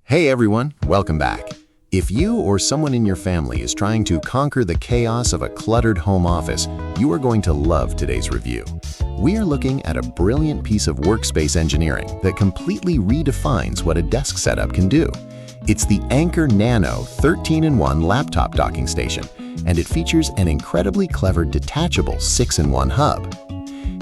Hey everyone, welcome back. If you or someone in your family is trying to conquer the chaos of a cluttered home office, you are going to love today's review. We are looking at a brilliant piece of workspace engineering that completely redefines what a desk setup can do. It's the Anker Nano 13-in-1 laptop docking station, and it features an incredibly clever detachable 6-in-1 hub.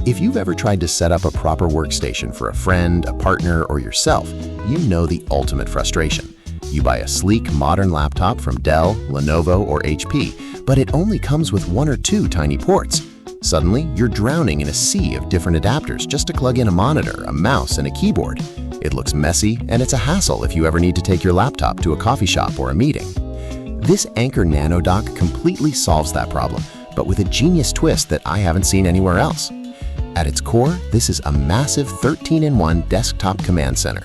If you've ever tried to set up a proper workstation for a friend, a partner, or yourself, you know the ultimate frustration. You buy a sleek, modern laptop from Dell, Lenovo, or HP, but it only comes with one or two tiny ports. Suddenly, you're drowning in a sea of different adapters just to plug in a monitor, a mouse, and a keyboard. It looks messy, and it's a hassle if you ever need to take your laptop to a coffee shop or a meeting. This Anker Nano dock completely solves that problem, but with a genius twist that I haven't seen anywhere else. At its core, this is a massive 13-in-1 desktop command center.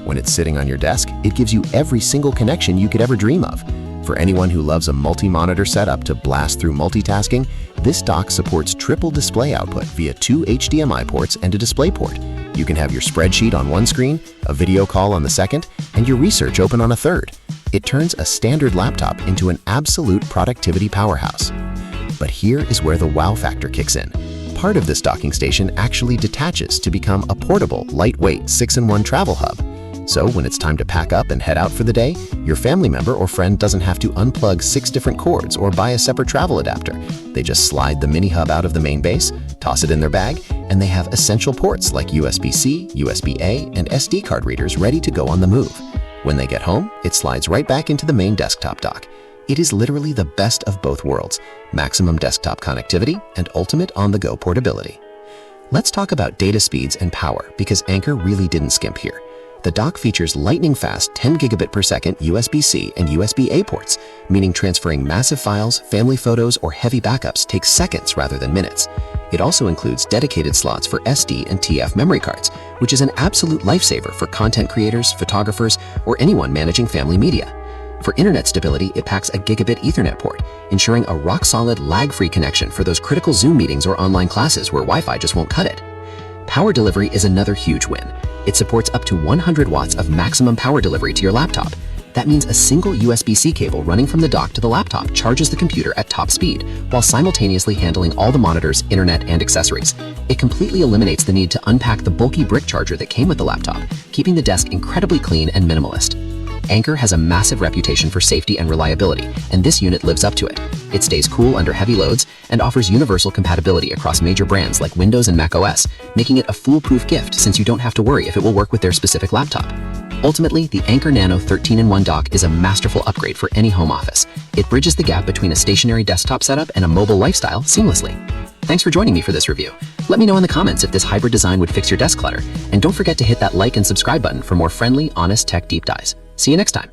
When it's sitting on your desk, it gives you every single connection you could ever dream of. For anyone who loves a multi-monitor setup to blast through multitasking, this dock supports triple display output via 2 HDMI ports and a DisplayPort. You can have your spreadsheet on one screen, a video call on the second, and your research open on a third. It turns a standard laptop into an absolute productivity powerhouse. But here is where the wow factor kicks in. Part of this docking station actually detaches to become a portable, lightweight 6-in-1 travel hub. So when it's time to pack up and head out for the day, your family member or friend doesn't have to unplug 6 different cords or buy a separate travel adapter. They just slide the mini hub out of the main base, toss it in their bag, and they have essential ports like USB-C, USB-A, and SD card readers ready to go on the move. When they get home, it slides right back into the main desktop dock. It is literally the best of both worlds, maximum desktop connectivity and ultimate on-the-go portability. Let's talk about data speeds and power, because Anker really didn't skimp here. The dock features lightning-fast 10 gigabit per second USB-C and USB-A ports, meaning transferring massive files, family photos, or heavy backups takes seconds rather than minutes. It also includes dedicated slots for SD and TF memory cards, which is an absolute lifesaver for content creators, photographers, or anyone managing family media. For internet stability, it packs a Gigabit Ethernet port, ensuring a rock-solid, lag-free connection for those critical Zoom meetings or online classes where Wi-Fi just won't cut it. Power delivery is another huge win. It supports up to 100 watts of maximum power delivery to your laptop. That means a single USB-C cable running from the dock to the laptop charges the computer at top speed, while simultaneously handling all the monitors, internet, and accessories. It completely eliminates the need to unpack the bulky brick charger that came with the laptop, keeping the desk incredibly clean and minimalist. Anker has a massive reputation for safety and reliability, and this unit lives up to it. It stays cool under heavy loads and offers universal compatibility across major brands like Windows and macOS, making it a foolproof gift since you don't have to worry if it will work with their specific laptop. Ultimately, the Anker Nano 13-in-1 dock is a masterful upgrade for any home office. It bridges the gap between a stationary desktop setup and a mobile lifestyle seamlessly. Thanks for joining me for this review. Let me know in the comments if this hybrid design would fix your desk clutter, and don't forget to hit that like and subscribe button for more friendly, honest tech deep dives. See you next time.